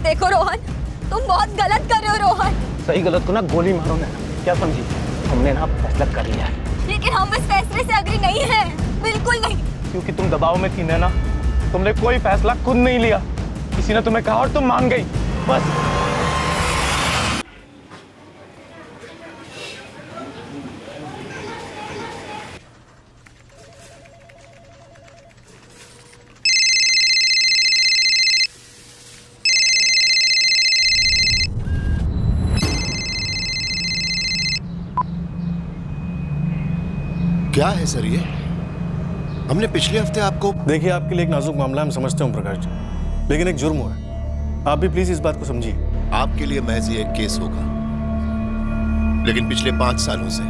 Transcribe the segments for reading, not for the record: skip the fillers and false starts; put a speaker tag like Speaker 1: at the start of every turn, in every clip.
Speaker 1: देखो रोहन, तुम बहुत गलत कर रहे हो रोहन।
Speaker 2: सही गलत को ना गोली मारो ना, क्या समझी? हमने ना फैसला कर लिया है।
Speaker 1: लेकिन हम इस फैसले से अग्री नहीं हैं, बिल्कुल नहीं।
Speaker 2: क्योंकि तुम दबाव में थी नैना, तुमने कोई फैसला खुद नहीं लिया, किसी ने तुम्हें कहा और तुम मान गई, बस।
Speaker 3: क्या है सर ये? हमने पिछले हफ्ते आपको...
Speaker 4: देखिए, आपके लिए एक नाजुक मामला हम समझते हैं प्रकाश जी, लेकिन एक जुर्म हुआ है। आप भी प्लीज इस बात को समझिए।
Speaker 3: आपके लिए महज ये एक केस होगा, लेकिन पिछले 5 सालों से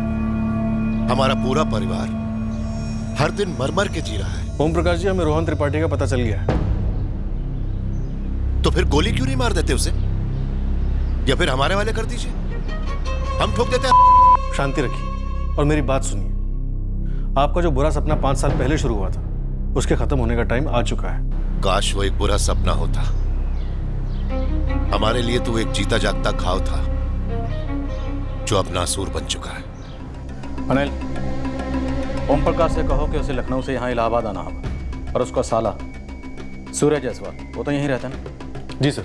Speaker 3: हमारा पूरा परिवार हर दिन मर मर के जी रहा है।
Speaker 4: ओम प्रकाश जी, हमें रोहन त्रिपाठी का पता चल गया है।
Speaker 3: तो फिर गोली क्यों नहीं मार देते उसे, या फिर हमारे वाले कर दीजिए, हम ठोक देते हैं।
Speaker 4: शांति रखिए और मेरी बात सुनिए। आपका जो बुरा सपना 5 साल पहले शुरू हुआ था, उसके खत्म होने का टाइम आ चुका है।
Speaker 3: काश वो एक बुरा सपना होता। हमारे लिए तो एक जीता जागता घाव था जो अब नासूर बन चुका है।
Speaker 5: अनिल, ओम प्रकाश से कहो कि उसे लखनऊ से यहाँ इलाहाबाद आना होगा, और उसका साला सूर्य जायसवाल, वो तो यहीं रहता है ना?
Speaker 4: जी सर।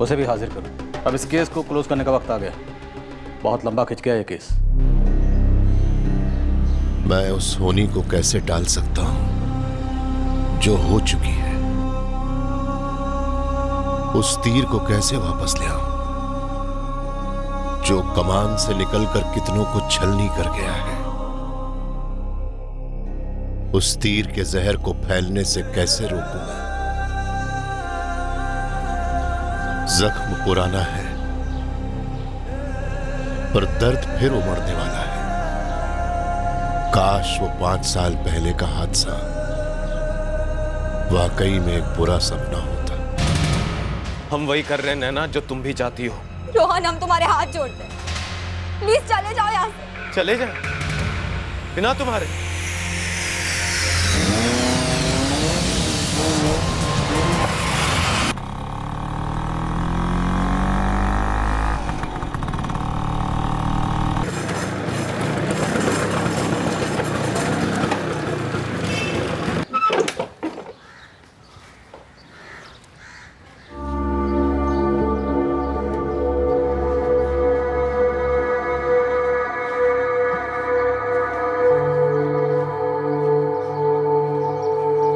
Speaker 5: उसे भी हाजिर करो। अब इस केस को क्लोज करने का वक्त आ गया, बहुत लंबा खिंच गया ये केस।
Speaker 3: मैं उस होनी को कैसे टाल सकता हूं जो हो चुकी है? उस तीर को कैसे वापस ले आऊं जो कमान से निकलकर कितनों को छलनी कर गया है? उस तीर के जहर को फैलने से कैसे रोकूं मैं? जख्म पुराना है, पर दर्द फिर उमड़ने वाला है। काश वो 5 साल पहले का हादसा वाकई में एक बुरा सपना होता।
Speaker 2: हम वही कर रहे हैं नैना जो तुम भी चाहती हो।
Speaker 1: रोहन, हम तुम्हारे हाथ जोड़ते हैं, प्लीज चले जाओ यहाँ से।
Speaker 2: चले जाए बिना तुम्हारे?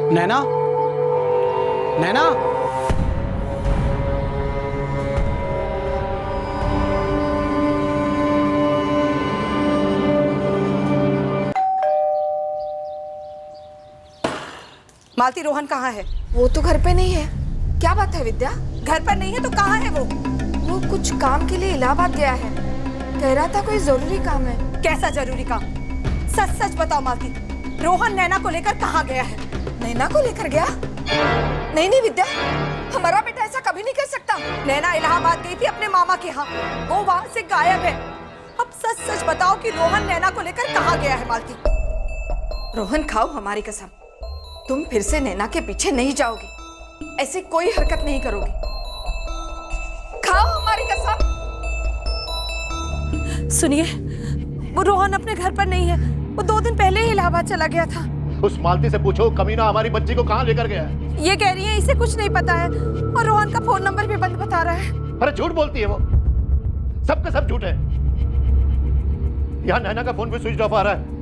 Speaker 6: नैना, नैना,
Speaker 7: मालती, रोहन कहाँ है?
Speaker 8: वो तो घर पे नहीं है। क्या बात है विद्या?
Speaker 7: घर पर नहीं है तो कहाँ है वो?
Speaker 8: वो कुछ काम के लिए इलाहाबाद गया है, कह रहा था कोई जरूरी काम है।
Speaker 7: कैसा जरूरी काम? सच सच बताओ मालती, रोहन नैना को लेकर कहाँ गया है?
Speaker 8: नैना को लेकर गया? नहीं नहीं विद्या, हमारा बेटा ऐसा कभी नहीं कर सकता।
Speaker 7: नैना इलाहाबाद गई थी अपने मामा के यहाँ, वो वहाँ से गायब है। अब सच सच बताओ कि रोहन नैना को लेकर कहाँ गया है मालती?
Speaker 8: रोहन, खाओ हमारी कसम, तुम फिर से नैना के पीछे नहीं जाओगी, ऐसी कोई हरकत नहीं करोगी। खाओ हमारी कसम।
Speaker 7: सुनिए, वो रोहन अपने घर पर नहीं है, वो 2 दिन पहले ही इलाहाबाद चला गया था।
Speaker 3: उस मालती से पूछो कमीना हमारी बच्ची को कहां लेकर गया है।
Speaker 7: ये कह रही है इसे कुछ नहीं पता है, और रोहन का फोन नंबर भी बंद बता रहा है।
Speaker 3: अरे झूठ बोलती है वो, सबका सब झूठ है। यहाँ नैना का फोन भी स्विच ऑफ आ रहा है।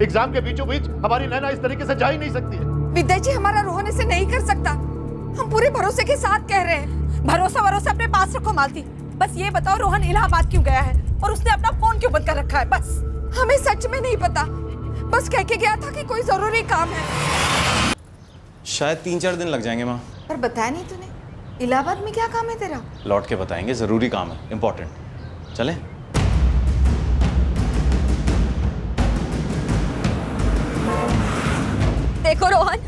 Speaker 3: एग्जाम के बीचों बीच हमारी नैना इस तरीके से जा ही नहीं सकती है।
Speaker 8: विद्या जी, हमारा रोहन ऐसे नहीं कर सकता, हम पूरे भरोसे के साथ कह रहे हैं।
Speaker 7: भरोसा अपने पास रखो मालती, बस ये बताओ रोहन इलाहाबाद क्यों गया है और उसने अपना फोन क्यों बंद कर रखा है? बस
Speaker 8: हमें सच में नहीं पता, बस कह के गया था कि कोई जरूरी काम है।
Speaker 5: शायद 3-4 दिन लग जाएंगे माँ।
Speaker 8: पर बताया नहीं तूने, इलाहाबाद में क्या काम है तेरा?
Speaker 5: लौट के बताएंगे, जरूरी काम है, इंपॉर्टेंट। चलें?
Speaker 1: देखो रोहन,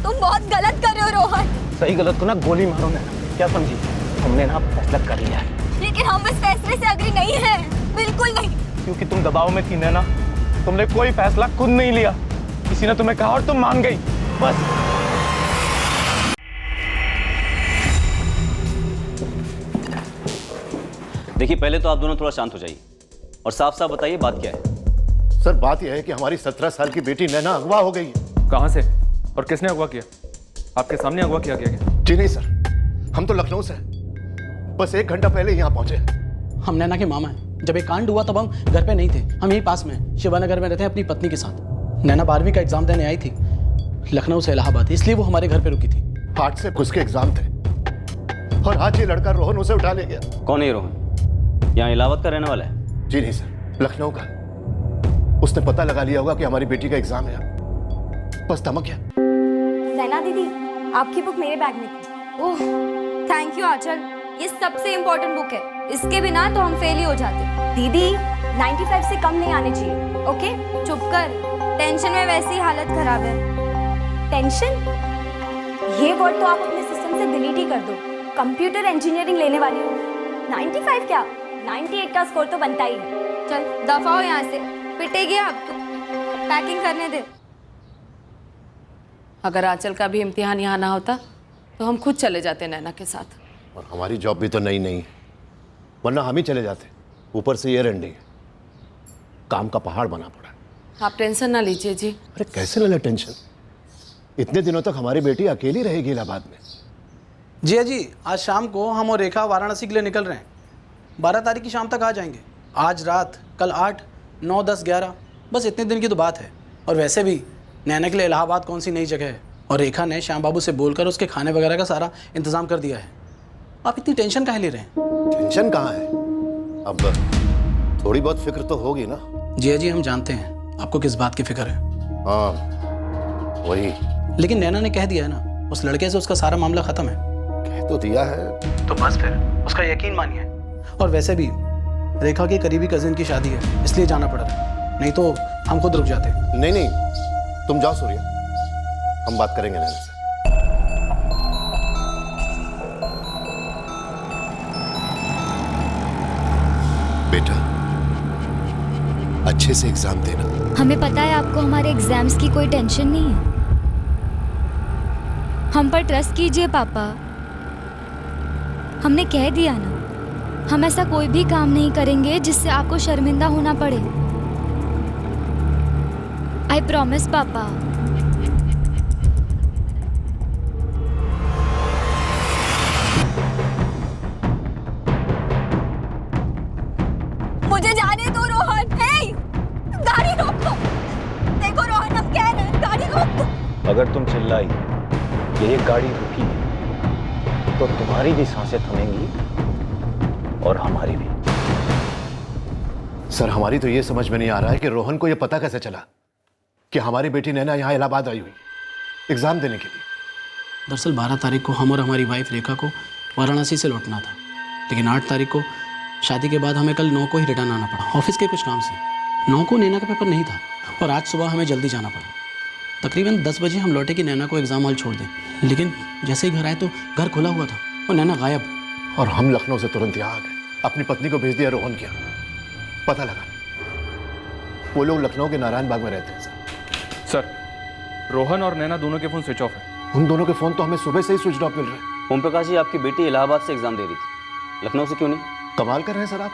Speaker 1: तुम बहुत गलत कर रहे हो रोहन।
Speaker 2: सही गलत को ना गोली मारो ना, क्या समझी? हमने ना फैसला कर लिया है।
Speaker 1: लेकिन हम इस फैसले से अग्री नहीं हैं, बिल्कुल नहीं।
Speaker 2: क्योंकि तुम दबाव में थी नैना, तुमने कोई फैसला खुद नहीं लिया, किसी ने तुम्हें कहा और तुम मान गई, बस।
Speaker 9: देखिए, पहले तो आप दोनों थोड़ा शांत हो जाइए और साफ साफ बताइए बात क्या है।
Speaker 3: सर बात यह है कि हमारी 17 साल की बेटी नैना अगवा हो गई है।
Speaker 2: कहाँ से और किसने अगवा किया? आपके सामने अगवा किया गया क्या?
Speaker 3: जी नहीं सर, हम तो लखनऊ से हैं। बस 1 घंटा पहले यहाँ पहुंचे।
Speaker 6: हम नैना के मामा हैं। जब ये कांड हुआ तब हम घर पे नहीं थे, हम यहीं पास में हैं, शिवानगर में रहते हैं अपनी पत्नी के साथ। नैना 12वीं का एग्जाम देने आई थी लखनऊ से इलाहाबाद, इसलिए वो हमारे घर पे रुकी थी।
Speaker 3: 8 से उसके एग्जाम थे और आज ये लड़का रोहन उसे उठा ले गया।
Speaker 9: कौन है ये रोहन? यहाँ इलाहाबाद का रहने वाला है?
Speaker 3: जी नहीं सर, लखनऊ का। उसने पता लगा लिया होगा कि हमारी बेटी का एग्जाम है, बस धमक है।
Speaker 1: नैना दीदी, आपकी बुक मेरे बैग में थी। ओह, थैंक यू आंचल, ये सबसे इम्पोर्टेंट बुक है, इसके बिना तो हम फेल ही हो जाते। दीदी 95 से कम नहीं आने चाहिए। ओके, चुप कर, टेंशन में वैसे ही हालत खराब है। टेंशन? ये वर्ड तो आप अपने सिस्टम से डिलीट ही कर दो। कंप्यूटर इंजीनियरिंग लेने वाली हूँ। 95 क्या, 98 का स्कोर तो बनता ही है। चल दफा हो यहाँ से, पिटेगी आप तो। पैकिंग करने दे।
Speaker 10: अगर आंचल का भी इम्तिहान यहाँ ना होता तो हम खुद चले जाते नैना के साथ।
Speaker 3: और हमारी जॉब भी तो नई नहीं है, वरना हम ही चले जाते। ऊपर से ईयर एंडिंग है, काम का पहाड़ बना पड़ा है।
Speaker 10: आप टेंशन ना लीजिए जी।
Speaker 3: अरे कैसे ना ले टेंशन, इतने दिनों तक हमारी बेटी अकेली रहेगी इलाहाबाद में।
Speaker 6: जी, आज शाम को हम और रेखा वाराणसी के लिए निकल रहे हैं। 12 तारीख की शाम तक आ जाएंगे। आज रात, कल 8, 9, 10, 11, बस इतने दिन की तो बात है। और वैसे भी नैना के लिए इलाहाबाद कौन सी नई जगह है, और रेखा ने श्याम बाबू से बोलकर उसके खाने वगैरह का सारा इंतजाम कर दिया है। आप इतनी टेंशन काहे ले रहे हैं?
Speaker 3: टेंशन कहाँ है, अब थोड़ी बहुत फिक्र तो होगी ना।
Speaker 6: जी, हम जानते हैं आपको किस बात की फिक्र है।
Speaker 3: हाँ वही।
Speaker 6: लेकिन नैना ने कह दिया है ना, उस लड़के से उसका सारा मामला खत्म है।
Speaker 3: कह तो दिया है,
Speaker 6: तो बस फिर उसका यकीन मानिए। और वैसे भी रेखा की करीबी कजिन की शादी है, इसलिए जाना पड़ रहा है, नहीं तो हम खुद रुक जाते।
Speaker 3: नहीं, तुम जाओ सूर्या, हम बात करेंगे नैना से। बेटा अच्छे से एग्जाम देना।
Speaker 1: हमें पता है आपको हमारे एग्जाम्स की कोई टेंशन नहीं है। हम पर ट्रस्ट कीजिए पापा, हमने कह दिया ना, हम ऐसा कोई भी काम नहीं करेंगे जिससे आपको शर्मिंदा होना पड़े। आई प्रॉमिस पापा। मुझे जाने दो रोहन। हे, गाड़ी रोक दो। देखो रोहन, हम कह रहे हैं गाड़ी रोक दो।
Speaker 2: अगर तुम चिल्लाई ये गाड़ी रुकी तो तुम्हारी भी सांसें थमेंगी और हमारी भी।
Speaker 3: सर हमारी तो ये समझ में नहीं आ रहा है कि रोहन को ये पता कैसे चला कि हमारी बेटी नैना यहाँ इलाहाबाद आई हुई एग्जाम देने के लिए।
Speaker 6: दरअसल 12 तारीख को हम और हमारी वाइफ रेखा को वाराणसी से लौटना था, लेकिन 8 तारीख को शादी के बाद हमें कल 9 को ही रिटर्न आना पड़ा ऑफिस के कुछ काम से। 9 को नैना का पेपर नहीं था और आज सुबह हमें जल्दी जाना पड़ा। तकरीबन 10 बजे हम लौटे कि नैना को एग्जाम हॉल छोड़ दें, लेकिन जैसे ही घर आए तो घर खुला हुआ था और नैना गायब।
Speaker 3: और हम लखनऊ से तुरंत यहाँ आ गए, अपनी पत्नी को भेज दिया रोहन के यहाँ। पता लगा वो लोग लखनऊ के नारायण बाग में रहते हैं।
Speaker 2: सर, रोहन और नैना दोनों के फोन स्विच ऑफ है।
Speaker 3: उन दोनों के फोन तो हमें सुबह से ही स्विच ऑफ मिल रहे हैं।
Speaker 9: ओम प्रकाश जी, आपकी बेटी इलाहाबाद से एग्जाम दे रही थी, लखनऊ से क्यों नहीं?
Speaker 3: कमाल कर रहे हैं सर आप।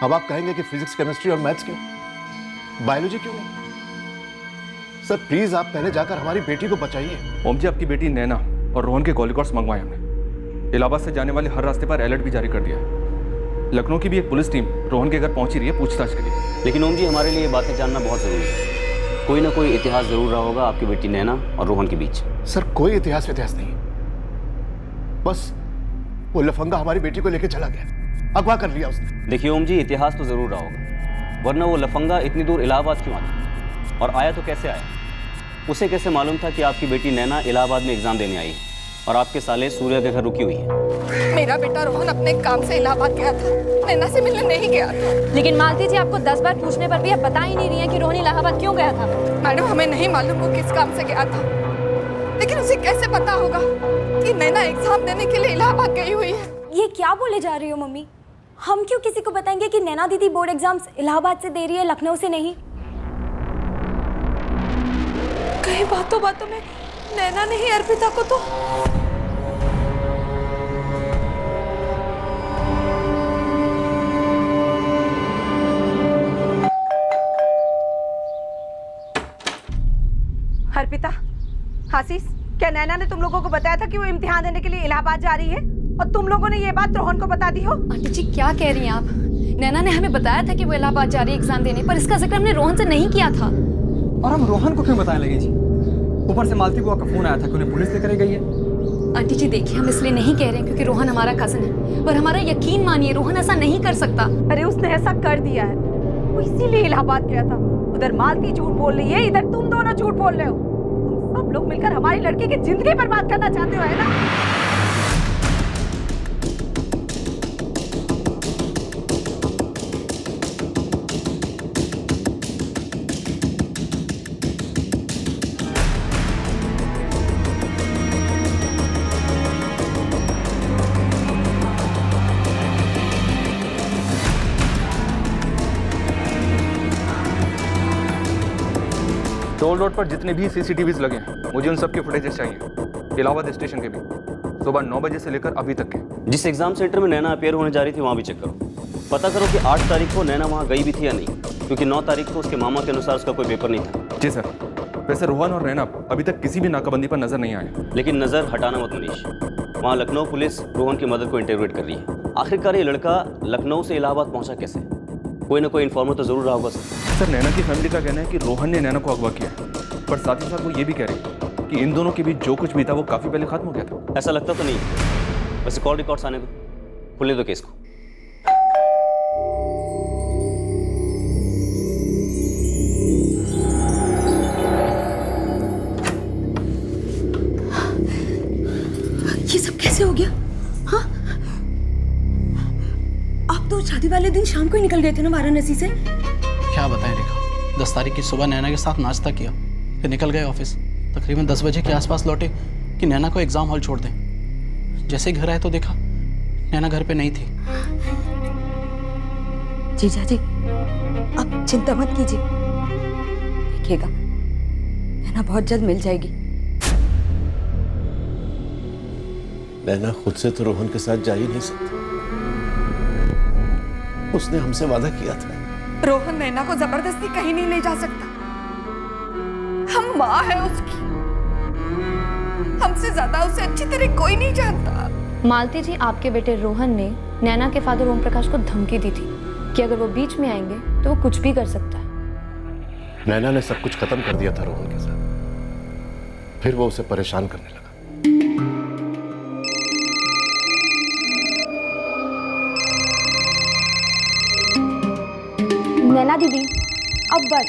Speaker 3: अब आप कहेंगे कि फिजिक्स, केमिस्ट्री और मैथ्स क्यों, बायोलॉजी क्यों नहीं? सर प्लीज आप पहले जाकर हमारी बेटी को बचाइए।
Speaker 2: ओम जी, आपकी बेटी नैना और रोहन के कॉलिकॉर्ड्स मंगवाए हमने। इलाहाबाद से जाने वाले हर रास्ते पर अलर्ट भी जारी कर दिया है। लखनऊ की भी एक पुलिस टीम रोहन के घर पहुंची रही है पूछताछ के लिए।
Speaker 9: लेकिन ओम जी, हमारे लिए ये बातें जानना बहुत जरूरी है। कोई ना कोई इतिहास जरूर रहा होगा आपकी बेटी नैना और रोहन के बीच।
Speaker 3: सर कोई इतिहास नहीं, बस वो लफंगा हमारी बेटी को लेकर चला गया, अगवा कर लिया उसने।
Speaker 9: देखिए ओम जी, इतिहास तो जरूर रहा होगा, वरना वो लफंगा इतनी दूर इलाहाबाद क्यों आता, और आया तो कैसे आया? उसे कैसे मालूम था कि आपकी बेटी नैना इलाहाबाद में एग्जाम देने आई है और आपके साले सूर्या के घर रुकी हुई है?
Speaker 8: मेरा बेटा रोहन अपने काम से इलाहाबाद गया था, नैना से मिलने नहीं गया था।
Speaker 1: लेकिन मालती जी, आपको 10 बार पूछने पर भी आप बता ही नहीं रही हैं कि रोहन इलाहाबाद क्यों गया था।
Speaker 8: मैडम, हमें नहीं मालूम वो किस काम से गया था, लेकिन उसे कैसे पता होगा कि नैना एग्जाम देने के लिए इलाहाबाद गई हुई है?
Speaker 1: ये क्या बोले जा रही हो मम्मी? हम क्यों किसी को बताएंगे कि नैना दीदी बोर्ड एग्जाम्स इलाहाबाद से दे रही है, लखनऊ से नहीं?
Speaker 8: कहीं बातों बातों में नैना ने ही अर्पिता को तो
Speaker 7: आशीष, क्या नैना ने तुम लोगों को बताया था कि वो इम्तिहान देने के लिए इलाहाबाद जा रही है और तुम लोगों ने ये बात रोहन को बता दी हो?
Speaker 1: आंटी जी क्या कह रही हैं आप? नैना ने हमें बताया था कि वो इलाहाबाद जा रही है एग्जाम देने, पर इसका जिक्र हमने रोहन से नहीं किया था।
Speaker 11: और हम रोहन को क्यों बताने लगे जी? ऊपर से मालती बुआ का फोन आया था कि उन्हें पुलिस लेकर गई है।
Speaker 1: आंटी जी देखिए, हम इसलिए नहीं कह रहे हैं क्योंकि रोहन हमारा कजन है, पर हमारा यकीन मानिए रोहन ऐसा नहीं कर सकता।
Speaker 7: अरे उसने ऐसा कर दिया है, वो इसीलिए इलाहाबाद गया था। उधर मालती झूठ बोल रही है, इधर तुम दोनों झूठ बोल रहे हो। तुम सब लोग मिलकर हमारी लड़की की जिंदगी बर्बाद करना चाहते हो, है ना?
Speaker 2: टोल रोड पर जितने भी सीसीटीवीज लगे हैं मुझे उन सब के फुटेजेस चाहिए, इलाहाबाद स्टेशन के भी, सुबह 9 बजे से लेकर अभी तक के।
Speaker 9: जिस एग्जाम सेंटर में नैना अपेयर होने जा रही थी वहाँ भी चेक करो, पता करो कि 8 तारीख को नैना वहाँ गई भी थी या नहीं, क्योंकि 9 तारीख को उसके मामा के अनुसार उसका कोई पेपर नहीं था।
Speaker 2: जी सर। वैसे रोहन और नैना अभी तक किसी भी नाकाबंदी पर नजर नहीं आए।
Speaker 9: लेकिन नज़र हटाना मत मनीष, वहाँ लखनऊ पुलिस रोहन की मदद को इंटरव्यूट कर रही है। आखिरकार ये लड़का लखनऊ से इलाहाबाद पहुँचा कैसे? कोई ना कोई इन्फॉर्मर तो जरूर रहा होगा
Speaker 2: सर, नैना की फैमिली का कहना है कि रोहन ने नैना को अगवा किया, पर साथ ही साथ वो ये भी कह रही है कि इन दोनों के बीच जो कुछ भी था वो काफी पहले खत्म हो गया था।
Speaker 9: ऐसा लगता तो नहीं, वैसे कॉल रिकॉर्ड्स आने दो, खुलने दो केस को।
Speaker 1: ये सब कैसे हो गया? हाँ, आप तो शादी वाले दिन शाम को ही निकल गए थे ना वाराणसी से?
Speaker 6: क्या बताएं रेखा, 10 तारीख की सुबह नैना के साथ नाश्ता किया, फिर निकल गए ऑफिस। तकरीबन 10 बजे के आसपास लौटे कि नैना को एग्जाम हॉल छोड़ दें। जैसे ही घर आए तो देखा नैना घर पे नहीं थी।
Speaker 1: जीजा जी आप चिंता मत कीजिए, देखिएगा नैना बहुत जल्द मिल जाएगी।
Speaker 3: नैना खुद से तो रोहन के साथ जा ही नहीं सकती, उसने हमसे वादा किया था।
Speaker 8: रोहन नैना को जबरदस्ती कहीं नहीं ले जा सकता। हम माँ है उसकी, हमसे ज्यादा उसे अच्छी तरह कोई नहीं जानता।
Speaker 1: मालती जी, आपके बेटे रोहन ने नैना के फादर ओम प्रकाश को धमकी दी थी कि अगर वो बीच में आएंगे तो वो कुछ भी कर सकता है।
Speaker 3: नैना ने सब कुछ खत्म कर दिया था रोहन के साथ, फिर वो उसे परेशान करने लगा।
Speaker 1: नैना दीदी अब बस,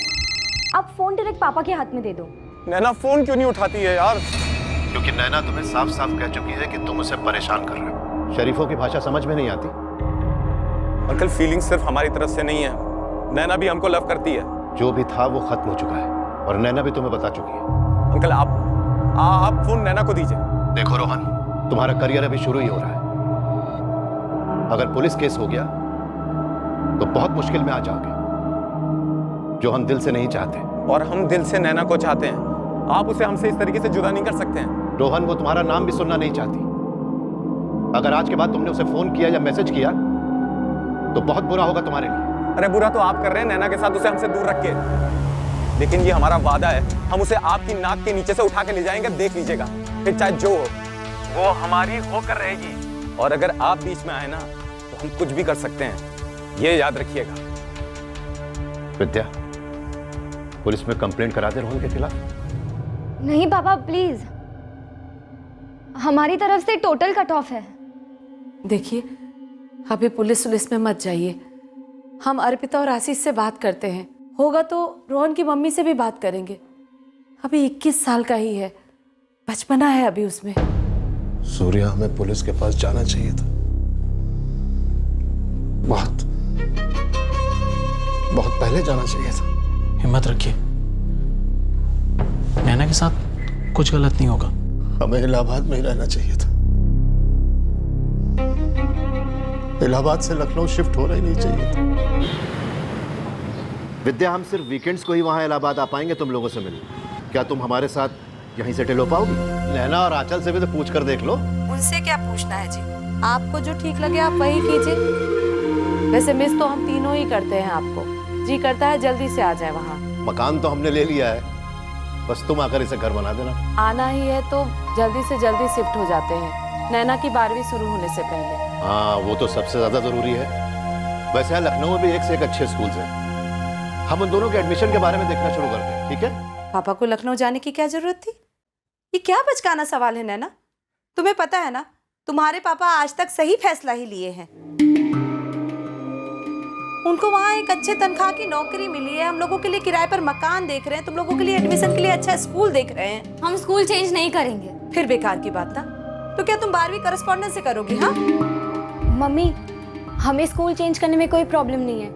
Speaker 1: अब फोन डायरेक्ट पापा के हाथ में दे दो।
Speaker 11: नैना फोन क्यों नहीं उठाती है यार?
Speaker 3: क्योंकि नैना तुम्हें साफ साफ कह चुकी है कि तुम उसे परेशान कर रहे हो। शरीफों की भाषा समझ में नहीं आती।
Speaker 11: अंकल फीलिंग सिर्फ हमारी तरफ से नहीं है, नैना भी हमको लव करती है।
Speaker 3: जो भी था वो खत्म हो चुका है और नैना भी तुम्हें बता चुकी है।
Speaker 11: अंकल आप फोन नैना को दीजिए।
Speaker 3: देखो रोहन, तुम्हारा करियर अभी शुरू ही हो रहा है। अगर पुलिस केस हो गया तो बहुत मुश्किल में आ जाओगे, जो हम दिल से नहीं चाहते।
Speaker 11: और हम दिल से नैना को चाहते हैं, आप उसे हमसे इस तरीके से जुदा नहीं कर सकते हैं।
Speaker 3: रोहन वो तुम्हारा नाम भी सुनना नहीं चाहती। अगर आज के बाद तुमने उसे फोन किया या मैसेज किया तो बहुत बुरा होगा तुम्हारे लिए।
Speaker 11: अरे बुरा तो आप कर रहे हैं नैना के साथ उसे हमसे दूर रख के, लेकिन ये हमारा वादा है, हम उसे आपकी नाक के नीचे से उठा के ले जाएंगे, देख लीजिएगा। फिर चाहे जो हो वो हमारी होकर रहेगी। और अगर आप बीच में आए ना तो हम कुछ भी कर सकते हैं, ये याद रखिएगा।
Speaker 3: विद्या, पुलिस में कंप्लेंट करा दे रोहन के खिलाफ।
Speaker 1: नहीं पापा प्लीज, हमारी तरफ से टोटल कट ऑफ है।
Speaker 10: देखिए अभी पुलिस में मत जाइए, हम अर्पिता और आशीष से बात करते हैं, होगा तो रोहन की मम्मी से भी बात करेंगे। अभी 21 साल का ही है, बचपना है अभी उसमें।
Speaker 3: सूर्या, हमें पुलिस के पास जाना चाहिए था, बहुत पहले जाना चाहिए था।
Speaker 6: हिम्मत रखिए, नैना के साथ कुछ गलत नहीं होगा।
Speaker 3: हमें इलाहाबाद में ही रहना चाहिए था। इलाहाबाद से लखनऊ शिफ्ट होना ही नहीं चाहिए था। विद्या, हम सिर्फ वीकेंड्स को ही वहां इलाहाबाद आ पाएंगे तुम लोगों से मिलने। क्या तुम हमारे साथ यहीं सेटल हो पाओगी? नैना और आंचल से भी तो पूछ कर देख लो।
Speaker 10: उनसे क्या पूछना है जी, आपको जो ठीक लगे आप वही कीजिए। वैसे मिस तो हम तीनों ही करते हैं आपको, जी करता है जल्दी से आ जाए वहाँ।
Speaker 3: मकान तो हमने ले लिया है, बस तुम आकर इसे घर बना देना।
Speaker 10: आना ही है तो जल्दी से जल्दी शिफ्ट हो जाते हैं, नैना की 12वीं शुरू होने से पहले।
Speaker 3: हाँ, वो तो सबसे ज्यादा जरूरी है। वैसे यहाँ लखनऊ में भी एक से एक अच्छे स्कूल्स हैं। हम उन दोनों के एडमिशन के बारे में देखना शुरू करते हैं, ठीक है?
Speaker 7: पापा को लखनऊ जाने की क्या जरूरत थी? ये क्या बचकाना सवाल है नैना? तुम्हें पता है ना, तुम्हारे पापा आज तक सही फैसला ही लिए हैं। उनको वहाँ एक अच्छे तनख्वाह की नौकरी मिली है, हम लोगों के लिए किराए पर मकान देख रहे हैं, तुम लोगों के लिए एडमिशन के लिए अच्छा स्कूल देख रहे हैं।
Speaker 1: हम स्कूल चेंज नहीं करेंगे।
Speaker 7: फिर बेकार की बात ना। तो क्या तुम 12वीं करस्पॉन्डेंस से करोगी? हाँ
Speaker 1: मम्मी, हमें स्कूल चेंज करने में कोई प्रॉब्लम नहीं है,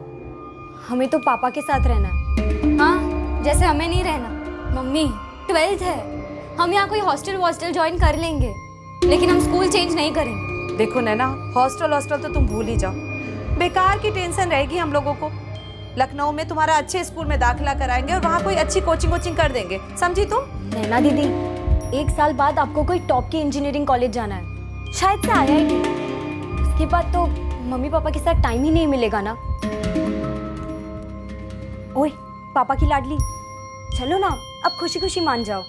Speaker 1: हमें तो पापा के साथ रहना है। हाँ, जैसे हमें नहीं रहना। मम्मी 12th है, हम यहाँ कोई हॉस्टल ज्वाइन कर लेंगे, लेकिन हम स्कूल चेंज नहीं करेंगे।
Speaker 7: देखो नैना, हॉस्टल तो तुम भूल ही जाओ, बेकार की टेंशन रहेगी हम लोगों को। लखनऊ में तुम्हारा अच्छे स्कूल में दाखिला कराएंगे और वहाँ कोई अच्छी कोचिंग कर देंगे, समझी तुम?
Speaker 1: नैना दीदी, 1 साल बाद आपको कोई टॉप की इंजीनियरिंग कॉलेज जाना है, शायद से IIT। उसके बाद तो मम्मी पापा के साथ टाइम ही नहीं मिलेगा ना। ओए पापा की लाडली, चलो ना, अब खुशी खुशी मान जाओ।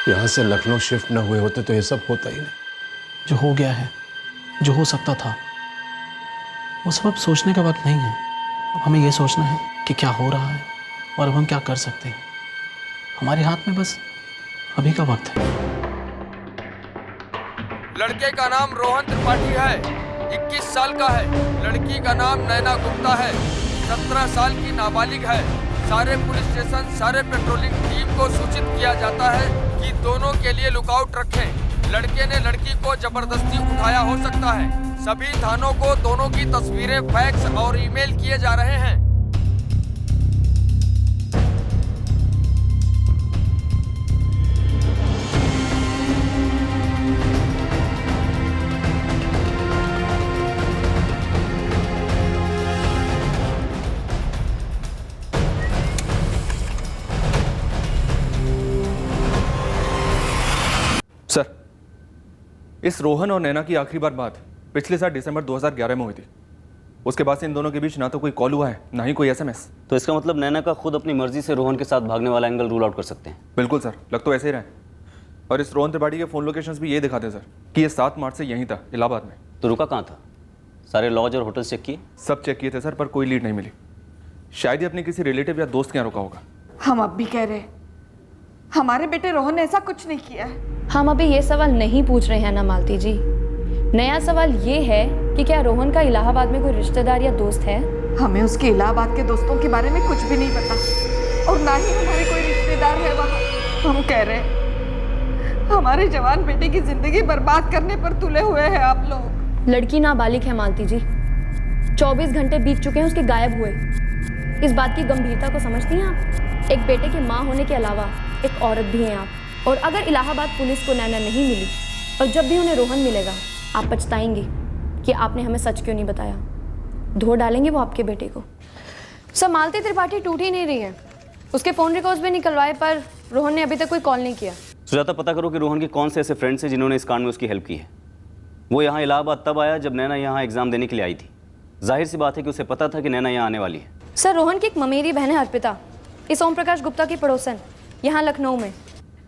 Speaker 6: यहाँ से लखनऊ शिफ्ट न हुए होते तो ये सब होता ही नहीं। जो हो गया है, जो हो सकता था, वो सब अब सोचने का वक्त नहीं है। अब हमें ये सोचना है कि क्या हो रहा है और अब हम क्या कर सकते हैं। हमारे हाथ में बस अभी का वक्त है।
Speaker 12: लड़के का नाम रोहन त्रिपाठी है, 21 साल का है। लड़की का नाम नैना गुप्ता है, 17 साल की नाबालिग है। सारे पुलिस स्टेशन, सारे पेट्रोलिंग टीम को सूचित किया जाता है कि दोनों के लिए लुकआउट रखें। लड़के ने लड़की को जबरदस्ती उठाया हो सकता है। सभी थानों को दोनों की तस्वीरें फैक्स और ईमेल किए जा रहे हैं।
Speaker 2: सर, इस रोहन और नैना की आखिरी बार बात पिछले साल दिसंबर 2011 में हुई थी। उसके बाद से इन दोनों के बीच ना तो कोई कॉल हुआ है, ना ही कोई SMS।
Speaker 9: तो इसका मतलब नैना का खुद अपनी मर्जी से रोहन के साथ भागने वाला एंगल रूल आउट कर सकते हैं।
Speaker 2: बिल्कुल सर, लग तो ऐसे ही रहे। और इस रोहन त्रिपाठी के फ़ोन लोकेशंस भी ये दिखाते हैं सर कि ये 7 मार्च से यहीं था, इलाहाबाद में।
Speaker 9: तो रुका कहाँ था? सारे लॉज और होटल्स चेक किए?
Speaker 2: सब चेक किए थे सर, पर कोई लीड नहीं मिली। शायद ही अपने किसी रिलेटिव या दोस्त के यहाँ रुका होगा।
Speaker 8: हम अब भी कह रहे हैं, हमारे बेटे रोहन ने ऐसा कुछ नहीं किया है।
Speaker 1: हम अभी ये सवाल नहीं पूछ रहे हैं ना मालती जी। नया सवाल ये है कि क्या रोहन का इलाहाबाद में कोई रिश्तेदार या दोस्त है?
Speaker 8: हमें उसके इलाहाबाद के दोस्तों के बारे में कुछ भी नहीं पता और ना ही हमारे कोई रिश्तेदार है वहाँ। हम कह रहे हैं, हमारे जवान बेटे की जिंदगी बर्बाद करने पर तुले हुए हैं आप लोग।
Speaker 1: लड़की नाबालिग है मालती जी, 24 घंटे बीत चुके हैं उसके गायब हुए। इस बात की गंभीरता को समझती हैं आप? एक बेटे की माँ होने के अलावा एक औरत भी हैं आप, और अगर इलाहाबाद पुलिस को नैना नहीं मिली और जब भी उन्हें रोहन मिलेगा, आप पछताएंगे कि आपने हमें सच क्यों नहीं बताया। धो डालेंगे वो आपके बेटे को। सर, मालती त्रिपाठी टूट ही नहीं रही है। उसके फ़ोन रिकॉर्ड्स भी निकलवाए पर रोहन ने अभी तक कोई कॉल नहीं किया।
Speaker 9: सुजाता, पता करो कि रोहन के कौन से ऐसे फ्रेंड्स हैं जिन्होंने इस कांड में उसकी हेल्प की है। वो यहाँ इलाहाबाद तब आया जब नैना यहाँ एग्जाम देने के लिए आई थी। जाहिर सी बात है कि उसे पता था कि नैना यहाँ आने वाली है।
Speaker 1: सर, रोहन की एक ममेरी बहन है अर्पिता, इस ओम प्रकाश गुप्ता की पड़ोसन, यहाँ लखनऊ में।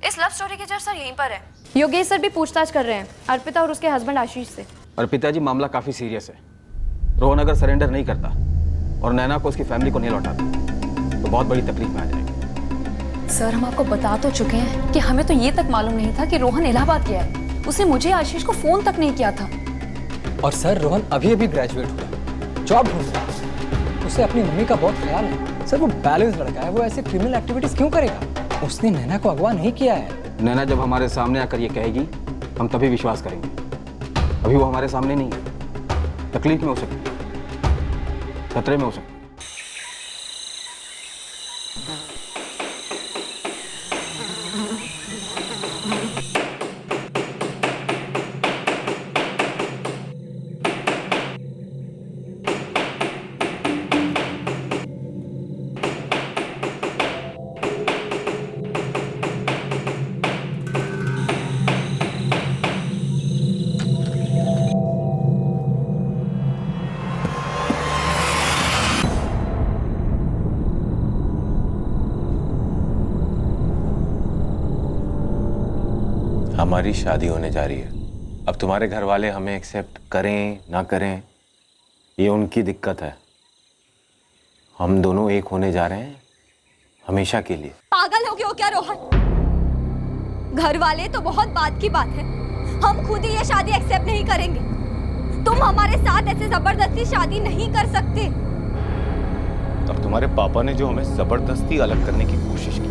Speaker 1: इस लव स्टोरी की जड़ सर यहीं पर है। योगेश सर भी पूछताछ कर रहे हैं अर्पिता और उसके हस्बैंड आशीष से।
Speaker 5: अर्पिता जी, मामला काफ़ी सीरियस है। रोहन अगर सरेंडर नहीं करता और नैना को उसकी फैमिली को नहीं लौटाता तो बहुत बड़ी तकलीफ में आ जाएगी।
Speaker 10: सर, हम आपको बता तो चुके हैं कि हमें तो ये तक मालूम नहीं था कि रोहन इलाहाबाद गया है। उसे मुझे आशीष को फ़ोन तक नहीं किया था।
Speaker 13: और सर, रोहन अभी ग्रेजुएट हुआ, जॉब ढूंढ रहा है, उसे अपनी मम्मी का बहुत ख्याल है। सर, वो बैलेंस लड़का है, वो ऐसे क्रिमिनल एक्टिविटीज क्यों करेगा? उसने नैना को अगवा नहीं किया है।
Speaker 5: नैना जब हमारे सामने आकर ये कहेगी हम तभी विश्वास करेंगे। अभी वो हमारे सामने नहीं है, तकलीफ में हो सकती है, खतरे में हो सकती है।
Speaker 11: हमारी शादी होने जा रही है। अब तुम्हारे घर वाले हमें एक्सेप्ट करें ना करें ये उनकी दिक्कत है। हम दोनों एक होने जा रहे हैं हमेशा के लिए।
Speaker 1: पागल हो गए हो क्या रोहन? घर वाले तो बहुत बात की बात है, हम खुद ही ये शादी एक्सेप्ट नहीं करेंगे। तुम हमारे साथ ऐसे जबरदस्ती शादी नहीं कर सकते।
Speaker 11: अब तुम्हारे पापा ने जो हमें जबरदस्ती अलग करने की कोशिश की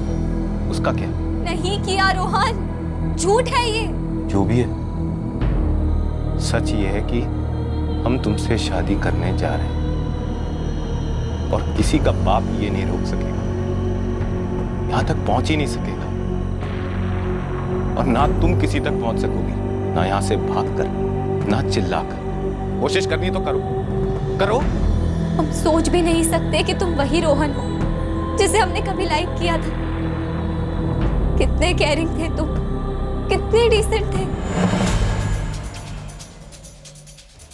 Speaker 11: उसका क्या?
Speaker 1: नहीं किया रोहन, झूठ है ये।
Speaker 11: जो भी है, सच ये है कि हम तुमसे शादी करने जा रहे हैं और किसी का बाप ये नहीं रोक सकेगा, यहां तक पहुंच ही नहीं सकेगा। और ना तुम किसी तक पहुंच सकोगी, ना यहां से भागकर, ना चिल्लाकर। कोशिश करनी तो करो, करो।
Speaker 1: हम सोच भी नहीं सकते कि तुम वही रोहन हो जिसे हमने कभी लाइक किया था। कितने केयरिंग थे तुम, कितने डिसेंट थे।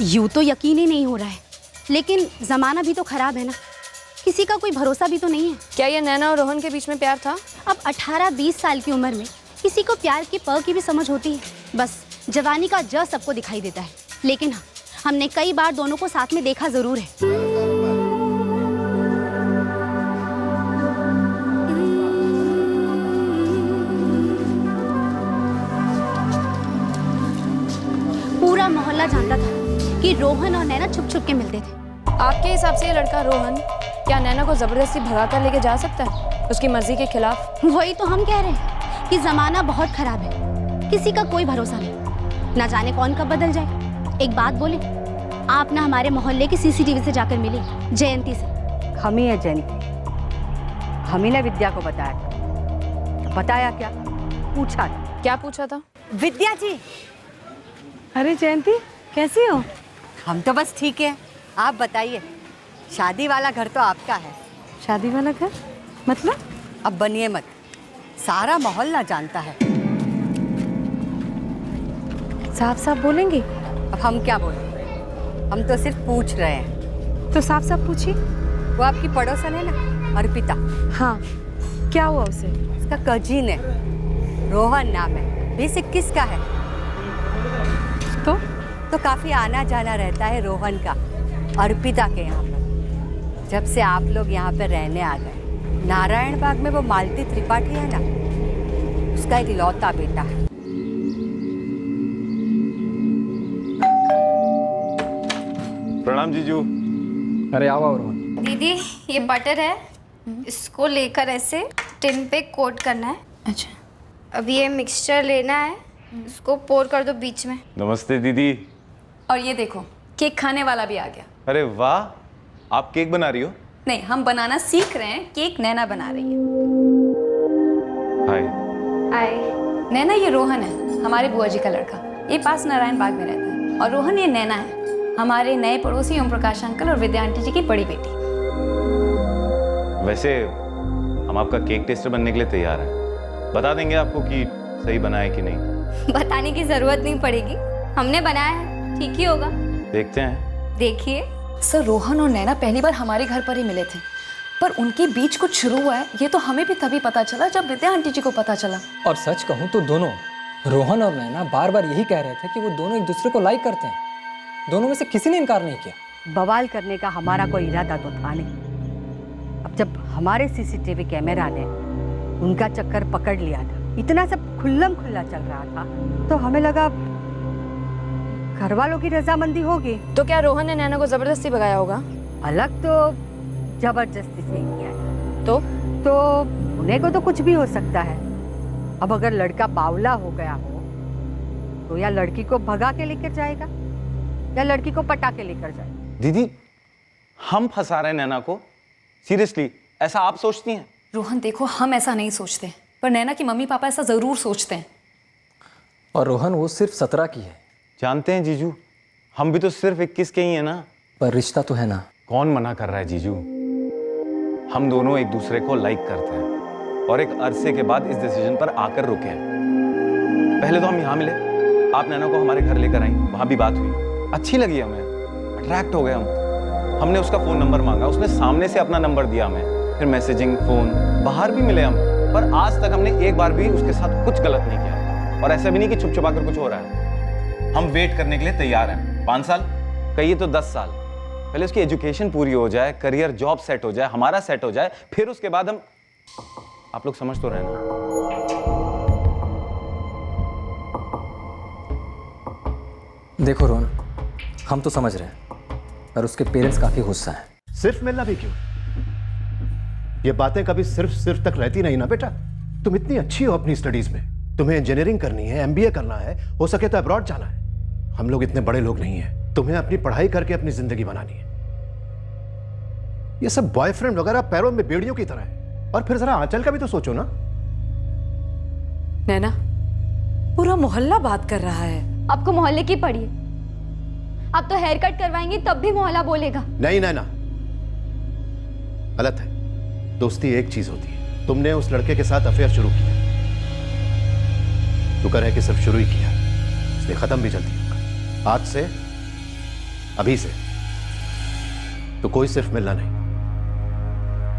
Speaker 14: यूं तो यकीन ही नहीं हो रहा है, लेकिन जमाना भी तो खराब है ना, किसी का कोई भरोसा भी तो नहीं है।
Speaker 1: क्या ये नैना और रोहन के बीच में प्यार था?
Speaker 14: अब 18-20 साल की उम्र में किसी को प्यार की प की भी समझ होती है। बस जवानी का ज सबको दिखाई देता है। लेकिन हाँ, हमने कई बार दोनों को साथ में देखा जरूर है। पूरा मोहल्ला जानता था कि रोहन और नैना छुप छुप के मिलते थे।
Speaker 1: आपके हिसाब से ये लड़का रोहन क्या नैना को जबरदस्ती भगाकर लेके जा सकता है, उसकी मर्जी के खिलाफ?
Speaker 14: वही तो हम कह रहे हैं कि जमाना बहुत खराब है, किसी का कोई भरोसा नहीं, ना जाने कौन कब बदल जाए। एक बात बोले, आप ना हमारे मोहल्ले की सीसीटीवी से जाकर मिली जयंती से।
Speaker 15: हम ही है जयंती, हम ही ने विद्या को बताया था। बताया क्या? पूछा था।
Speaker 1: क्या पूछा था?
Speaker 15: विद्या जी।
Speaker 8: अरे जयंती, कैसी हो?
Speaker 15: हम तो बस ठीक है, आप बताइए। शादी वाला घर तो आपका है।
Speaker 8: शादी वाला घर मतलब?
Speaker 15: अब बनिए मत, सारा मोहल्ला जानता है।
Speaker 8: साफ साफ बोलेंगी?
Speaker 15: अब हम क्या बोलें, हम तो सिर्फ पूछ रहे हैं।
Speaker 8: तो साफ साफ पूछिए।
Speaker 15: वो आपकी पड़ोसन है ना, अर्पिता?
Speaker 8: हाँ, क्या हुआ उसे?
Speaker 15: उसका कजिन है, रोहन नाम है, 20-21 का है। तो काफी आना जाना रहता है रोहन का अर्पिता के यहाँ पर। जब से आप लोग यहाँ पर रहने आ गए, नारायण बाग में वो मालती त्रिपाठी है ना, उसका एक लौता बेटा है।
Speaker 11: प्रणाम जीजू।
Speaker 13: अरे आओ रोहन।
Speaker 1: दीदी ये बटर है, इसको लेकर ऐसे टिन पे कोट करना है।
Speaker 8: अच्छा।
Speaker 1: अब ये मिक्सचर लेना है, इसको पोर कर दो बीच में।
Speaker 11: नमस्ते दीदी।
Speaker 10: और ये देखो, केक खाने वाला भी आ गया।
Speaker 11: अरे वाह, आप केक बना रही हो?
Speaker 10: नहीं, हम बनाना सीख रहे हैं, केक नैना बना रही है।
Speaker 11: हाय।
Speaker 1: हाय।
Speaker 10: नैना ये रोहन है, हमारे बुआ जी का लड़का, ये पास नारायण बाग में रहता है। और रोहन ये नैना है, हमारे नए पड़ोसी ओम प्रकाश अंकल और विद्या आंटी जी की बड़ी बेटी।
Speaker 11: वैसे हम आपका केक टेस्टर बनने के लिए तैयार हैं, बता देंगे आपको कि सही बना है कि नहीं।
Speaker 1: बताने की जरूरत नहीं पड़ेगी, हमने बनाया है, ठीक ही होगा।
Speaker 11: देखते हैं।
Speaker 1: देखिए।
Speaker 10: सर, रोहन और नैना पहली बार हमारे घर पर ही मिले थे, पर उनके बीच कुछ शुरू हुआ है ये तो हमें भी तभी पता चला जब विद्या आंटी जी को पता चला।
Speaker 13: और सच कहूँ तो दोनों, रोहन और नैना बार बार यही कह रहे थे कि वो दोनों एक दूसरे को लाइक करते हैं। दोनों में से किसी ने इनकार नहीं किया।
Speaker 15: बवाल करने का हमारा कोई इरादा तो था नहीं। अब जब हमारे सीसीटीवी कैमरा ने उनका चक्कर पकड़ लिया था, इतना सब खुल्लम खुल्ला चल रहा था, तो हमें लगा घर वालों की रजामंदी होगी।
Speaker 1: तो क्या रोहन ने नैना को जबरदस्ती भगाया होगा?
Speaker 15: अलग तो जबरदस्ती से ही किया है।
Speaker 1: तो
Speaker 15: उन्हें को तो कुछ भी हो सकता है। अब अगर लड़का बावला हो गया हो तो या लड़की को भगा के लेकर जाएगा या लड़की को पटा के लेकर जाएगा।
Speaker 11: दीदी, हम फंसा रहे हैं नैना को? सीरियसली ऐसा आप सोचती हैं?
Speaker 10: रोहन देखो, हम ऐसा नहीं सोचते, पर नैना की मम्मी पापा ऐसा जरूर सोचते हैं।
Speaker 13: और रोहन वो सिर्फ 17 की है।
Speaker 11: जानते हैं जीजू, हम भी तो सिर्फ 21 के ही हैं ना।
Speaker 13: पर रिश्ता तो है ना।
Speaker 11: कौन मना कर रहा है जीजू? हम दोनों एक दूसरे को लाइक करते हैं और एक अरसे के बाद इस डिसीजन पर आकर रुके हैं। पहले तो हम यहाँ मिले, आप नैना को हमारे घर लेकर आई, वहाँ भी बात हुई, अच्छी लगी हमें, अट्रैक्ट हो गए हम। हमने उसका फ़ोन नंबर मांगा, उसने सामने से अपना नंबर दिया हमें, फिर मैसेजिंग, फ़ोन, बाहर भी मिले हम, पर आज तक हमने एक बार भी उसके साथ कुछ गलत नहीं किया। और ऐसा भी नहीं कि छुप छुपा कर कुछ हो रहा है। हम वेट करने के लिए तैयार हैं। 5 साल कहिए तो 10 साल, पहले उसकी एजुकेशन पूरी हो जाए, करियर जॉब सेट हो जाए, हमारा सेट हो जाए, फिर उसके बाद हम, आप लोग समझ तो रहे ना।
Speaker 13: देखो रोहन, हम तो समझ रहे हैं, पर उसके पेरेंट्स काफी गुस्सा हैं।
Speaker 3: सिर्फ मिलना भी क्यों? ये बातें कभी सिर्फ तक रहती नहीं ना बेटा। तुम इतनी अच्छी हो अपनी स्टडीज में, तुम्हें इंजीनियरिंग करनी है, एमबीए करना है, हो सके तो अब्रॉड जाना है। हम लोग इतने बड़े लोग नहीं हैं, तुम्हें अपनी पढ़ाई करके अपनी जिंदगी बनानी है। ये सब बॉयफ्रेंड वगैरह पैरों में बेड़ियों की तरह है। और फिर जरा आंचल का भी तो सोचो ना।
Speaker 10: नैना, पूरा मोहल्ला बात कर रहा है।
Speaker 1: आपको मोहल्ले की पड़ी है। आप तो हेयर कट करवाएंगे तब भी मोहल्ला बोलेगा।
Speaker 3: नहीं नैना, गलत है। दोस्ती एक चीज होती है। तुमने उस लड़के के साथ अफेयर शुरू किया, तू कह रहे कि सिर्फ शुरू ही किया, इसलिए खत्म भी जल्दी होगा। आज से, अभी से तो कोई सिर्फ मिलना नहीं,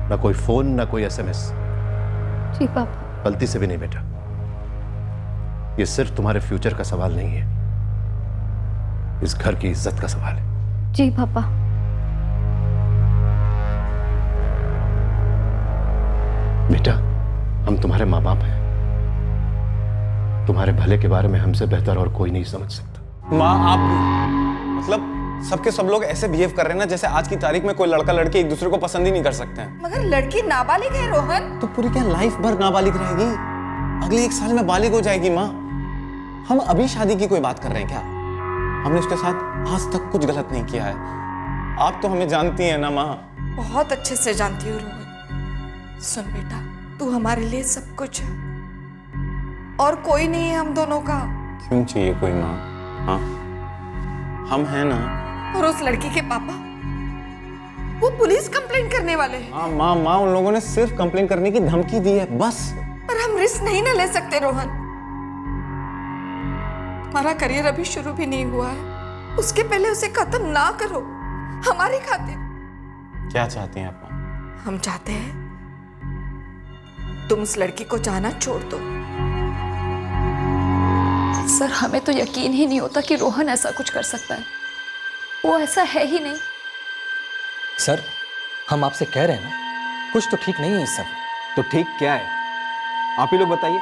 Speaker 3: ना कोई फोन, ना कोई एसएमएस।
Speaker 1: जी पापा।
Speaker 3: गलती से भी नहीं बेटा। ये सिर्फ तुम्हारे फ्यूचर का सवाल नहीं है, इस घर की इज्जत का सवाल है।
Speaker 1: जी पापा।
Speaker 3: बेटा, हम तुम्हारे माँ बाप हैं। तुम्हारे भले के बारे में हमसे बेहतर और कोई नहीं समझ सकता।
Speaker 11: माँ आप मतलब सबके सब लोग ऐसे बिहेव कर रहे हैं ना जैसे आज की तारीख में कोई लड़का लड़की एक दूसरे को पसंद ही नहीं कर सकते हैं।
Speaker 8: मगर लड़की नाबालिग है रोहन।
Speaker 11: तो पूरी क्या लाइफ भर नाबालिग रहेगी? अगले 1 साल में बालिग हो जाएगी माँ। हम अभी शादी की कोई बात कर रहे हैं क्या? हमने उसके साथ आज तक कुछ गलत नहीं किया है। आप तो हमें जानती हैं ना माँ।
Speaker 8: बहुत अच्छे से जानती हूँ रोहन। सुन बेटा, तू हमारे लिए सब कुछ है और कोई नहीं है हम दोनों का।
Speaker 11: क्यों चाहिए कोई माँ? हाँ, हम हैं ना।
Speaker 8: और उस लड़की के पापा, वो पुलिस कंप्लेंट करने वाले हैं।
Speaker 11: हाँ माँ, उन लोगों ने सिर्फ कंप्लेंट करने की धमकी दी है बस।
Speaker 8: पर हम रिस्क नहीं ना ले सकते रोहन। हमारा करियर अभी शुरू भी नहीं हुआ है, उसके पहले उसे खत्म ना करो हमारी खातिर।
Speaker 11: क्या चाहती हैं आप माँ?
Speaker 8: हम चाहते हैं तुम उस लड़की को जाना छोड़ दो।
Speaker 7: सर, हमें तो यकीन ही नहीं होता कि रोहन ऐसा कुछ कर सकता है। वो ऐसा है ही नहीं।
Speaker 13: सर, हम आपसे कह रहे हैं ना, कुछ तो ठीक नहीं है इस सब।
Speaker 5: तो ठीक क्या है? आप ही लोग बताइए।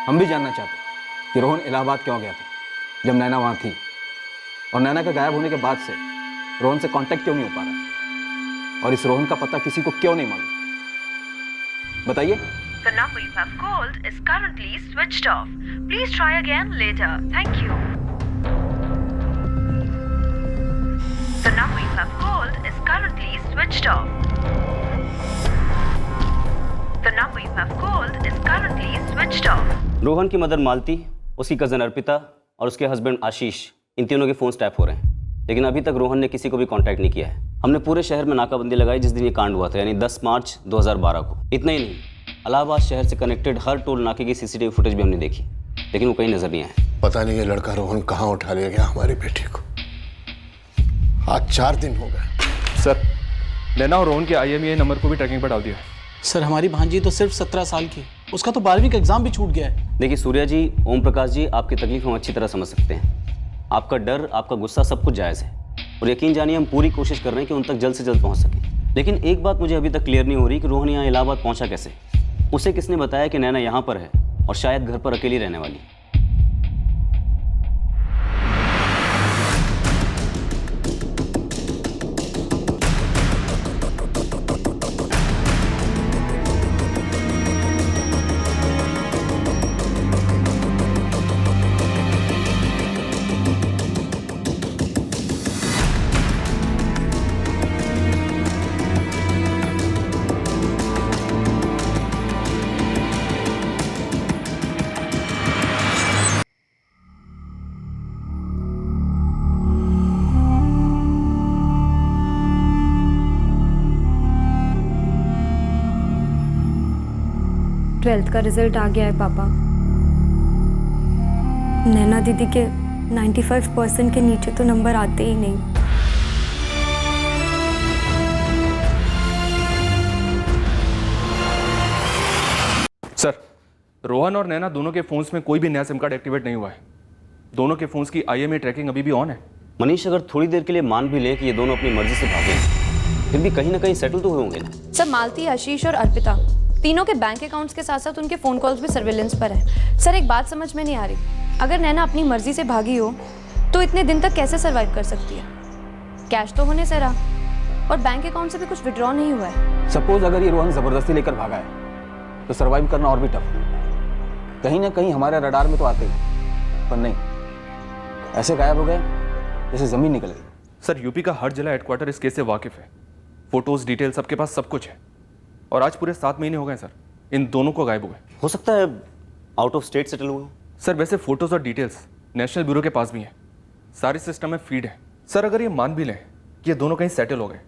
Speaker 5: हम भी जानना चाहते हैं कि रोहन इलाहाबाद क्यों गया था जब नैना वहाँ थी, और नैना के गायब होने के बाद से रोहन से कांटेक्ट क्यों नहीं हो पा रहा, और इस रोहन का पता किसी को क्यों नहीं मालूम? बताइए।
Speaker 16: The number you have called is currently switched off. Please try again later. Thank you. The number you have called is currently switched off. The number you have called is currently switched off.
Speaker 9: Rohan की mother मालती, उसकी cousin Arpita और उसके husband आशीष, इन तीनों के phone tap हो रहे हैं, लेकिन अभी तक रोहन ने किसी को भी कांटेक्ट नहीं किया है। हमने पूरे शहर में नाकाबंदी लगाई जिस दिन ये कांड हुआ था, यानी 10 मार्च 2012 को। इतना ही नहीं, इलाहाबाद शहर से कनेक्टेड हर टोल नाके की सीसीटीवी फुटेज भी हमने देखी, लेकिन वो कहीं नजर नहीं आया।
Speaker 3: पता नहीं ये लड़का रोहन कहाँ उठा ले गया हमारी बेटी को। आज 4 दिन हो गए।
Speaker 2: सर, नैना और रोहन के IMEI नंबर को भी ट्रैकिंग पर डाल दिया है।
Speaker 6: सर, हमारी भांजी तो सिर्फ 17 साल की, उसका तो 12वीं का एग्जाम भी छूट गया है।
Speaker 9: देखिए सूर्या जी, ओम प्रकाश जी, आपकी तकलीफ हम अच्छी तरह समझ सकते हैं। आपका डर, आपका गुस्सा सब कुछ जायज़ है, और यकीन जानिए हम पूरी कोशिश कर रहे हैं कि उन तक जल्द से जल्द पहुंच सकें। लेकिन एक बात मुझे अभी तक क्लियर नहीं हो रही कि रोहन यहाँ इलाहाबाद पहुंचा कैसे। उसे किसने बताया कि नैना यहाँ पर है और शायद घर पर अकेली रहने वाली?
Speaker 1: ट्वेल्थ का रिजल्ट आ गया है पापा। नैना दीदी के 95% के नीचे तो नंबर आते ही नहीं।
Speaker 2: सर, रोहन और नैना दोनों के फोन्स में कोई भी नया सिम कार्ड एक्टिवेट नहीं हुआ है। दोनों के फोन्स की IMEI ट्रैकिंग अभी भी ऑन है।
Speaker 9: मनीष, अगर थोड़ी देर के लिए मान भी ले कि ये दोनों अपनी मर्जी से भागे, फिर भी कहीं ना कहीं सेटल तो हुए होंगे ना।
Speaker 1: सर, मालती, आशीष और अर्पिता तीनों के बैंक अकाउंट्स के साथ साथ उनके फ़ोन कॉल्स भी सर्विलेंस पर है। सर, एक बात समझ में नहीं आ रही, अगर नैना अपनी मर्जी से भागी हो तो इतने दिन तक कैसे सर्वाइव कर सकती है? कैश तो होने से रहा और बैंक अकाउंट से भी कुछ विड्रॉ नहीं हुआ है।
Speaker 5: सपोज अगर ये रोहन जबरदस्ती लेकर भागा है तो सर्वाइव करना और भी टफ है। कहीं ना कहीं हमारे रडार में तो आते ही, पर नहीं, ऐसे गायब हो गए जैसे जमीन निकल गई।
Speaker 2: सर, यूपी का हर जिला हेडक्वार्टर इस केस से वाकिफ है। फोटोज, डिटेल सबके पास सब कुछ है। और आज पूरे 7 महीने हो गए सर इन दोनों को गायब हुए।
Speaker 9: हो सकता है आउट ऑफ स्टेट सेटल हुए।
Speaker 2: सर, वैसे फोटोज और डिटेल्स नेशनल ब्यूरो के पास भी हैं, सारे सिस्टम में फीड है। सर, अगर ये मान भी लें कि ये दोनों कहीं सेटल हो गए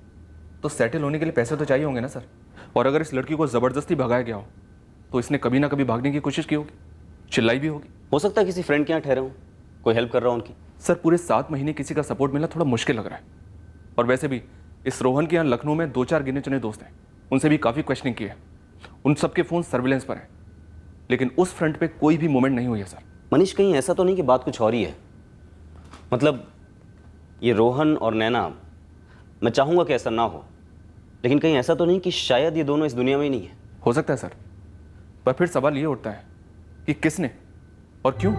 Speaker 2: तो सेटल होने के लिए पैसे तो चाहिए होंगे ना सर। और अगर इस लड़की को ज़बरदस्ती भगाया गया हो तो इसने कभी ना कभी भागने की कोशिश की होगी, चिल्लाई भी होगी।
Speaker 9: हो सकता है किसी फ्रेंड के यहाँ ठहरे हो, कोई हेल्प कर रहा हो उनकी।
Speaker 2: सर, पूरे 7 महीने किसी का सपोर्ट मिलना थोड़ा मुश्किल लग रहा है। और वैसे भी इस रोहन के यहाँ लखनऊ में 2-4 गिने चुने दोस्त हैं, उनसे भी काफ़ी क्वेश्चनिंग की है। उन सबके फ़ोन सर्विलेंस पर हैं, लेकिन उस फ्रंट पे कोई भी मूवमेंट नहीं हुई है सर।
Speaker 9: मनीष, कहीं ऐसा तो नहीं कि बात कुछ और ही है? मतलब ये रोहन और नैना, मैं चाहूँगा कि ऐसा ना हो, लेकिन कहीं ऐसा तो नहीं कि शायद ये दोनों इस दुनिया में ही नहीं है?
Speaker 2: हो सकता है सर, पर फिर सवाल ये उठता है कि किसने और क्यों।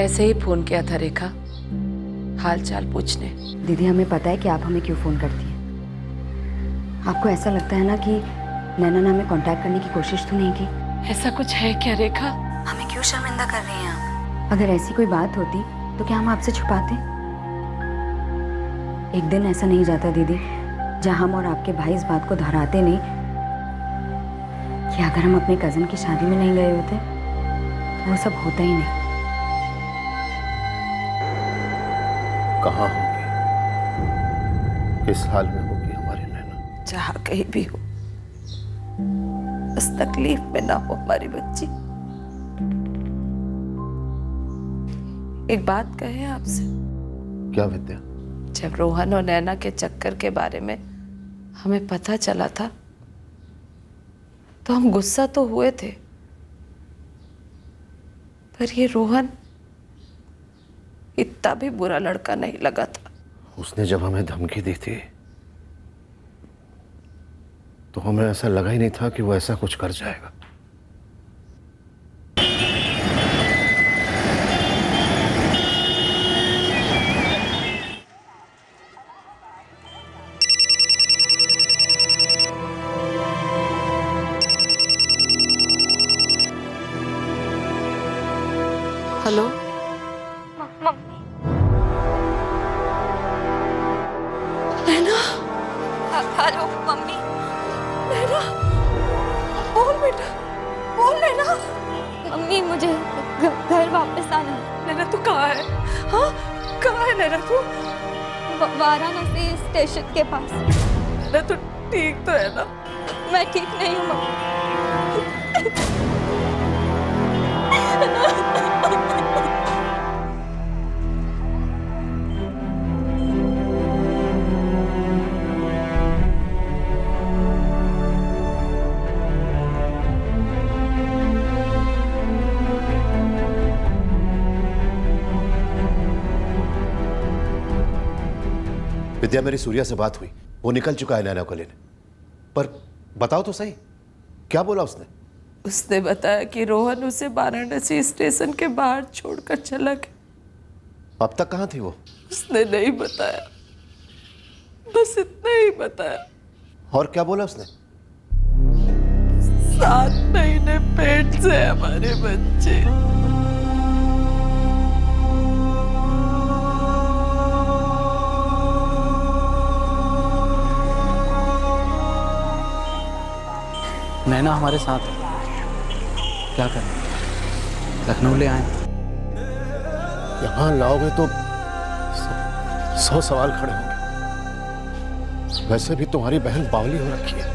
Speaker 10: ऐसे ही फोन किया था रेखा, हाल चाल पूछने।
Speaker 15: दीदी, हमें पता है कि आप हमें क्यों फ़ोन करती हैं। आपको ऐसा लगता है ना कि नैना ने हमें कांटेक्ट करने की कोशिश तो नहीं की?
Speaker 10: ऐसा कुछ है क्या रेखा?
Speaker 14: हमें क्यों शर्मिंदा कर रही हैं आप?
Speaker 15: अगर ऐसी कोई बात होती तो क्या हम आपसे छुपाते? एक दिन ऐसा नहीं जाता दीदी जहां हम और आपके भाई इस बात को दोहराते नहीं कि अगर हम अपने कज़न की शादी में नहीं गए होते तो वो सब होता ही नहीं।
Speaker 3: कहाँ होगी, किस हाल में होगी हमारी नैना?
Speaker 10: जहाँ कहीं भी हो, बस तकलीफ में ना हो हमारी बच्ची। एक बात कहे आपसे।
Speaker 3: क्या विद्या?
Speaker 10: जब रोहन और नैना के चक्कर के बारे में हमें पता चला था तो हम गुस्सा तो हुए थे, पर ये रोहन इतना भी बुरा लड़का नहीं लगा था।
Speaker 3: उसने जब हमें धमकी दी थी तो हमें ऐसा लगा ही नहीं था कि वो ऐसा कुछ कर जाएगा।
Speaker 10: Hello,
Speaker 1: Naina. Hello mummy. Naina, बोल बेटा, बोल नैना। मम्मी, मुझे घर वापस आना है।
Speaker 7: नैना तू कहाँ है? हाँ, कहाँ है नैना तू?
Speaker 1: वाराणसी स्टेशन के पास।
Speaker 7: नैना तू ठीक तो है ना?
Speaker 1: मैं ठीक नहीं हूँ मम्मी।
Speaker 3: विद्या, मेरी सूर्या से बात हुई, वो निकल चुका है नैना को लेने। पर बताओ तो सही, क्या बोला उसने?
Speaker 10: उसने बताया कि रोहन उसे वाराणसी स्टेशन के बाहर छोड़कर चला गया।
Speaker 3: अब तक कहाँ थी वो?
Speaker 10: उसने नहीं बताया, बस इतना ही बताया।
Speaker 3: और क्या बोला उसने?
Speaker 10: 7 महीने पेट से हमारे बच्चे।
Speaker 6: नैना हमारे साथ है, क्या करें? लखनऊ ले आए।
Speaker 3: यहाँ लाओगे तो 100 सवाल खड़े होंगे। वैसे भी तुम्हारी बहन बावली हो रखी है।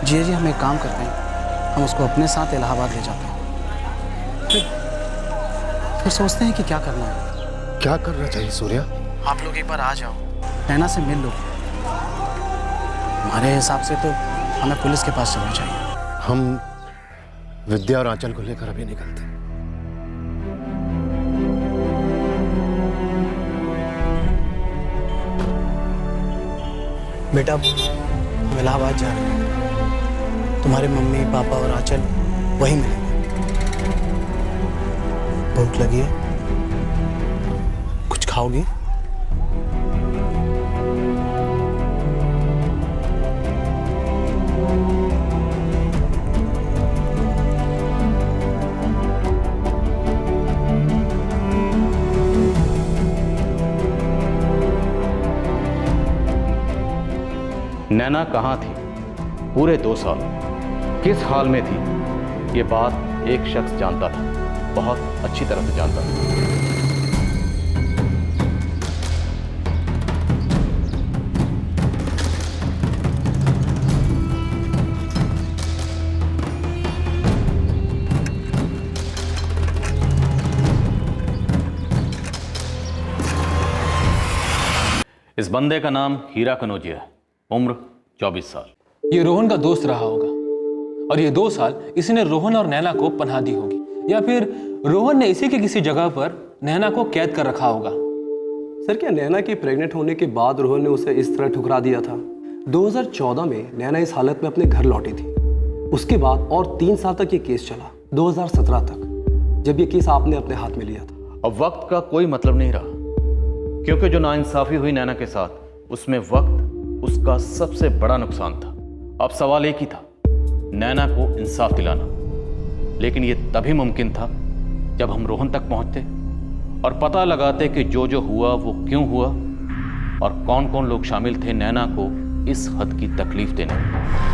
Speaker 6: जी हम एक काम करते हैं, हम उसको अपने साथ इलाहाबाद ले जाते हैं, फिर सोचते हैं कि क्या करना है।
Speaker 3: क्या करना चाहिए सूर्या?
Speaker 6: आप लोग एक बार आ जाओ, नैना से मिल लो। हमारे हिसाब से तो हमें पुलिस के पास चलना चाहिए।
Speaker 3: हम विद्या और आंचल को लेकर अभी निकलते हैं।
Speaker 6: बेटा, हम इलाहाबाद जा रहे हैं। तुम्हारे मम्मी पापा और आंचल वहीं मिलेंगे। भूख लगी है? कुछ खाओगी?
Speaker 9: नैना कहाँ थी पूरे 2 साल, किस हाल में थी, ये बात एक शख्स जानता था, बहुत अच्छी तरह से जानता था। इस बंदे का नाम हीरा कनौजिया है, उम्र 24 साल।
Speaker 13: ये रोहन का दोस्त रहा होगा और ये 2 साल इसने रोहन और नैना को पनाह दी होगी, या फिर रोहन ने इसी के किसी जगह पर नैना को कैद कर रखा होगा।
Speaker 17: सर, क्या नैना के प्रेग्नेंट होने के बाद रोहन ने उसे इस तरह ठुकरा दिया था? 2014 में नैना इस हालत में अपने घर लौटी थी। उसके बाद और 3 साल तक ये केस चला, 2017 तक, जब ये केस आपने अपने हाथ में लिया था।
Speaker 9: अब वक्त का कोई मतलब नहीं रहा, क्योंकि जो नाइंसाफी हुई नैना के साथ, उसमें वक्त उसका सबसे बड़ा नुकसान था। अब सवाल एक ही था, नैना को इंसाफ दिलाना। लेकिन ये तभी मुमकिन था जब हम रोहन तक पहुंचते और पता लगाते कि जो हुआ वो क्यों हुआ और कौन कौन लोग शामिल थे नैना को इस हद की तकलीफ देने में।